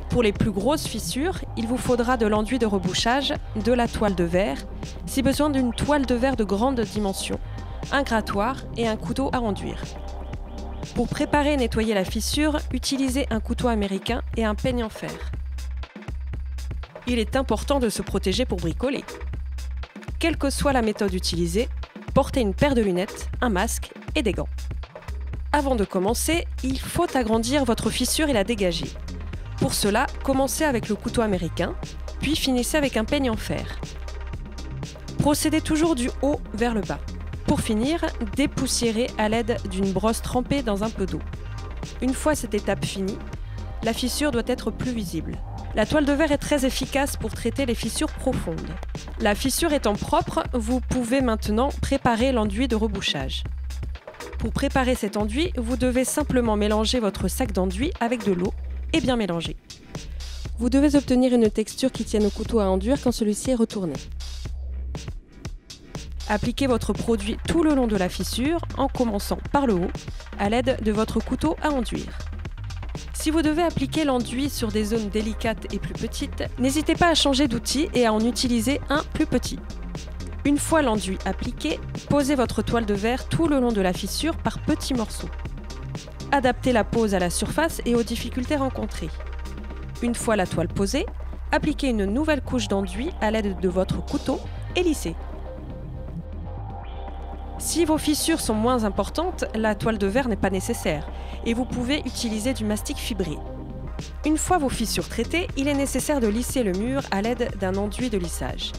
Pour les plus grosses fissures, il vous faudra de l'enduit de rebouchage, de la toile de verre, si besoin d'une toile de verre de grande dimension, un grattoir et un couteau à enduire. Pour préparer et nettoyer la fissure, utilisez un couteau américain et un peigne en fer. Il est important de se protéger pour bricoler. Quelle que soit la méthode utilisée, portez une paire de lunettes, un masque et des gants. Avant de commencer, il faut agrandir votre fissure et la dégager. Pour cela, commencez avec le couteau américain, puis finissez avec un peigne en fer. Procédez toujours du haut vers le bas. Pour finir, dépoussiérez à l'aide d'une brosse trempée dans un peu d'eau. Une fois cette étape finie, la fissure doit être plus visible. La toile de verre est très efficace pour traiter les fissures profondes. La fissure étant propre, vous pouvez maintenant préparer l'enduit de rebouchage. Pour préparer cet enduit, vous devez simplement mélanger votre sac d'enduit avec de l'eau et bien mélanger. Vous devez obtenir une texture qui tienne au couteau à enduire quand celui-ci est retourné. Appliquez votre produit tout le long de la fissure en commençant par le haut à l'aide de votre couteau à enduire. Si vous devez appliquer l'enduit sur des zones délicates et plus petites, n'hésitez pas à changer d'outil et à en utiliser un plus petit. Une fois l'enduit appliqué, posez votre toile de verre tout le long de la fissure par petits morceaux. Adaptez la pose à la surface et aux difficultés rencontrées. Une fois la toile posée, appliquez une nouvelle couche d'enduit à l'aide de votre couteau et lissez. Si vos fissures sont moins importantes, la toile de verre n'est pas nécessaire et vous pouvez utiliser du mastic fibré. Une fois vos fissures traitées, il est nécessaire de lisser le mur à l'aide d'un enduit de lissage.